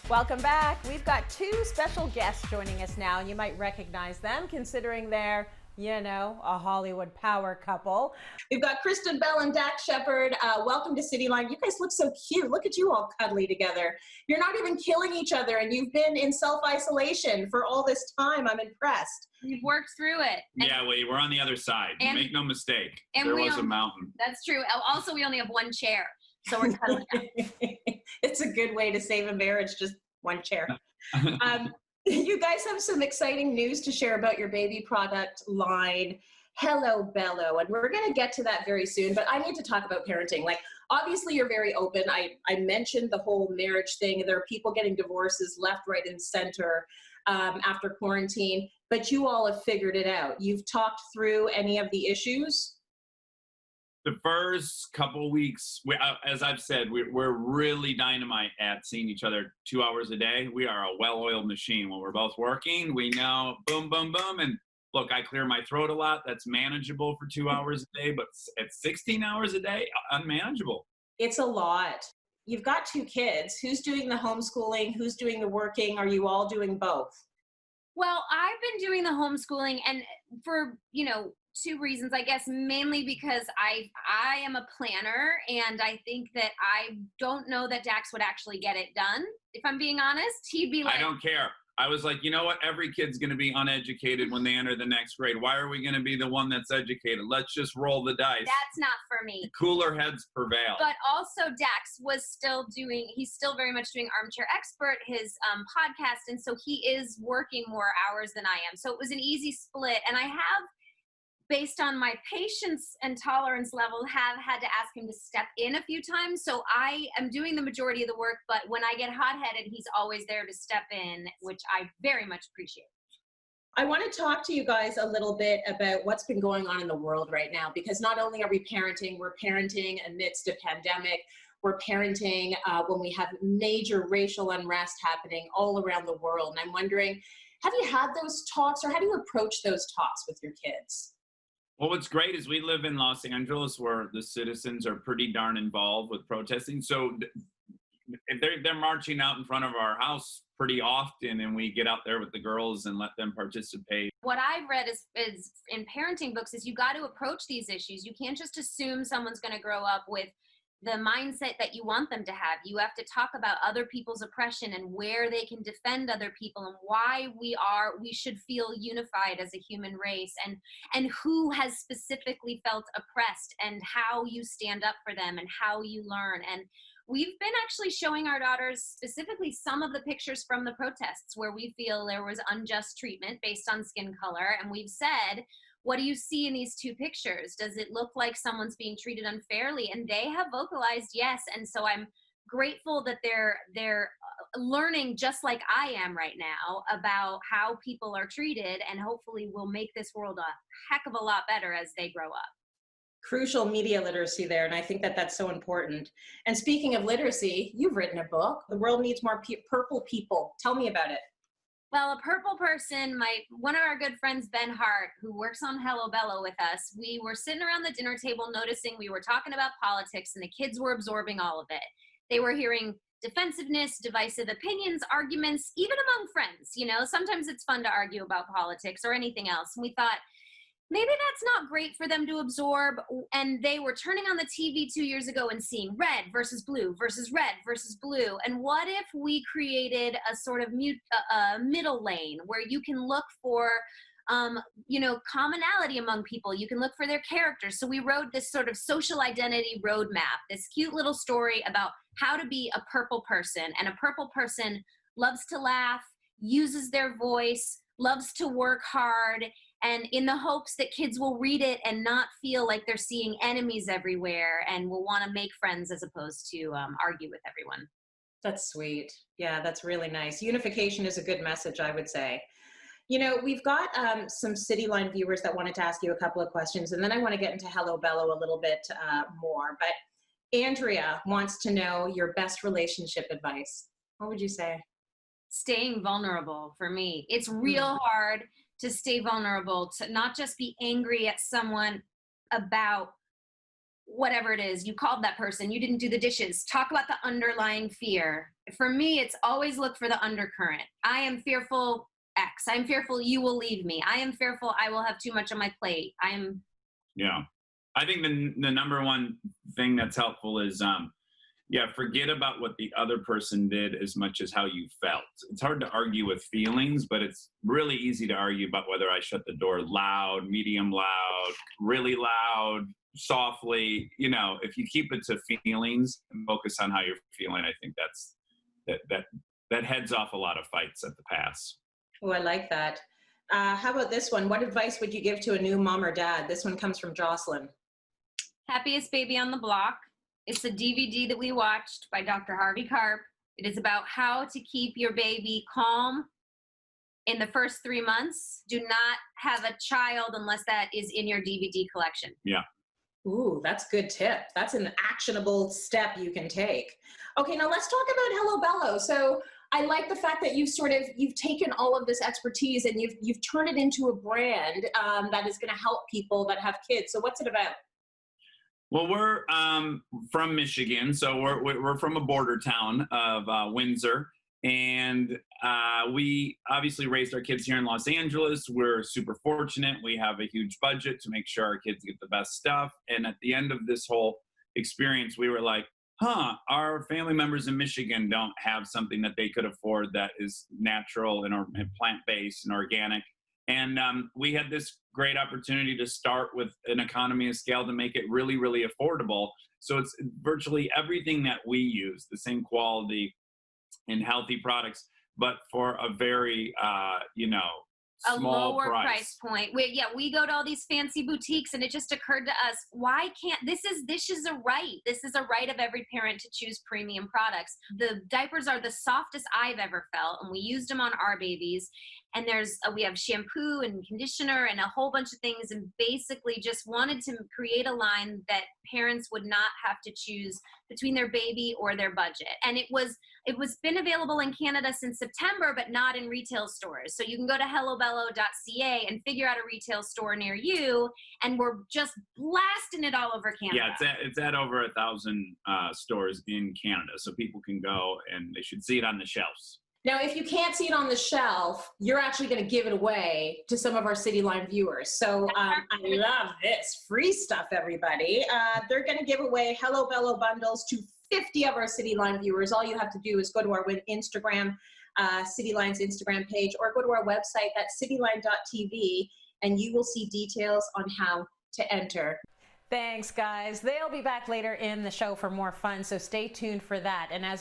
Welcome back. We've got two special guests joining us now, and you might recognize them considering they're, a Hollywood power couple. We've got Kristen Bell and Shepard. Welcome to Cityline. You guys look so cute. Look at you all cuddly together. You're not even killing each other, and you've been in self-isolation for all this time. I'm impressed. We've worked through it. Yeah, we're on the other side. Make no mistake. There was a mountain. That's true. Also, we only have one chair, so we're cuddling up. It's a good way to save a marriage, just one chair. You guys have some exciting news to share about your baby product line, Hello Bello, and we're going to get to that very soon, but I need to talk about parenting. Like, obviously you're very open. I mentioned the whole marriage thing. There are people getting divorces left, right, and center after quarantine, but you all have figured it out. You've talked through any of the issues? The first couple weeks, as I've said, we're really dynamite at seeing each other 2 hours a day. We are a well-oiled machine. When we're both working, we know boom, boom, boom. And look, I clear my throat a lot. That's manageable for 2 hours a day, but at 16 hours a day, unmanageable. It's a lot. You've got two kids. Who's doing the homeschooling? Who's doing the working? Are you all doing both? Well, I've been doing the homeschooling, and for, two reasons, I guess, mainly because I am a planner, and I think that I don't know that Dax would actually get it done. If I'm being honest, he'd be like, I don't care. I was like, you know what? Every kid's going to be uneducated when they enter the next grade. Why are we going to be the one that's educated? Let's just roll the dice. That's not for me. Cooler heads prevail. But also Dax he's still very much doing Armchair Expert, his podcast. And so he is working more hours than I am. So it was an easy split. And I have, based on my patience and tolerance level, have had to ask him to step in a few times. So I am doing the majority of the work, but when I get hot-headed, he's always there to step in, which I very much appreciate. I want to talk to you guys a little bit about what's been going on in the world right now, because not only are we parenting, we're parenting amidst a pandemic. We're parenting when we have major racial unrest happening all around the world. And I'm wondering, have you had those talks, or how do you approach those talks with your kids? Well, what's great is we live in Los Angeles, where the citizens are pretty darn involved with protesting. So if they're marching out in front of our house pretty often, and we get out there with the girls and let them participate. What I've read is in parenting books is you got to approach these issues. You can't just assume someone's going to grow up with the mindset that you want them to have. You have to talk about other people's oppression and where they can defend other people, and why we should feel unified as a human race, and who has specifically felt oppressed, and how you stand up for them and how you learn. And we've been actually showing our daughters specifically some of the pictures from the protests where we feel there was unjust treatment based on skin color. And we've said, what do you see in these two pictures? Does it look like someone's being treated unfairly? And they have vocalized yes. And so I'm grateful that they're learning, just like I am right now, about how people are treated, and hopefully will make this world a heck of a lot better as they grow up. Crucial media literacy there, and I think that that's so important. And speaking of literacy, you've written a book, The World Needs More Purple People. Tell me about it. Well, a purple person, one of our good friends, Ben Hart, who works on Hello Bello with us, we were sitting around the dinner table noticing we were talking about politics, and the kids were absorbing all of it. They were hearing defensiveness, divisive opinions, arguments, even among friends. Sometimes it's fun to argue about politics or anything else. And we thought, maybe that's not great for them to absorb. And they were turning on the TV 2 years ago and seeing red versus blue versus red versus blue. And what if we created a sort of middle lane where you can look for, commonality among people. You can look for their characters. So we wrote this sort of social identity roadmap, this cute little story about how to be a purple person. And a purple person loves to laugh, uses their voice, loves to work hard, and in the hopes that kids will read it and not feel like they're seeing enemies everywhere, and will want to make friends as opposed to argue with everyone. That's sweet. Yeah, that's really nice. Unification is a good message, I would say. We've got some Cityline viewers that wanted to ask you a couple of questions, and then I want to get into Hello Bello a little bit more. But Andrea wants to know your best relationship advice. What would you say? Staying vulnerable for me. It's real hard to stay vulnerable, to not just be angry at someone about whatever it is, you called that person, you didn't do the dishes. Talk about the underlying fear. For me, it's always look for the undercurrent. I am fearful X. I'm fearful you will leave me. I am fearful I will have too much on my plate. Yeah. I think the number one thing that's helpful is, forget about what the other person did as much as how you felt. It's hard to argue with feelings, but it's really easy to argue about whether I shut the door loud, medium loud, really loud, softly. If you keep it to feelings and focus on how you're feeling, I think that heads off a lot of fights at the pass. Oh, I like that. How about this one? What advice would you give to a new mom or dad? This one comes from Jocelyn. Happiest Baby on the Block. It's a DVD that we watched by Dr. Harvey Karp. It is about how to keep your baby calm in the first 3 months. Do not have a child unless that is in your DVD collection. Yeah. Ooh, that's a good tip. That's an actionable step you can take. Okay, now let's talk about Hello Bello. So I like the fact that you've taken all of this expertise and you've turned it into a brand that is going to help people that have kids. So what's it about? Well, we're from Michigan, so we're from a border town of Windsor, and we obviously raised our kids here in Los Angeles. We're super fortunate. We have a huge budget to make sure our kids get the best stuff. And at the end of this whole experience, we were like, our family members in Michigan don't have something that they could afford that is natural and plant-based and organic. And we had this great opportunity to start with an economy of scale to make it really, really affordable. So it's virtually everything that we use, the same quality and healthy products, but for a very, small lower price point. We go to all these fancy boutiques, and it just occurred to us, why can't this is a right. This is a right of every parent to choose premium products. The diapers are the softest I've ever felt, and we used them on our babies. And we have shampoo and conditioner and a whole bunch of things, and basically just wanted to create a line that parents would not have to choose between their baby or their budget. And it was been available in Canada since September, but not in retail stores. So you can go to hellobello.ca and figure out a retail store near you, and we're just blasting it all over Canada. Yeah, it's at over 1,000 stores in Canada, so people can go and they should see it on the shelves. Now, if you can't see it on the shelf, you're actually going to give it away to some of our Cityline viewers. So I love this. Free stuff, everybody. They're going to give away Hello Bello bundles to 50 of our Cityline viewers. All you have to do is go to our Instagram, Cityline's Instagram page, or go to our website, that's cityline.tv, and you will see details on how to enter. Thanks, guys. They'll be back later in the show for more fun, so stay tuned for that. And as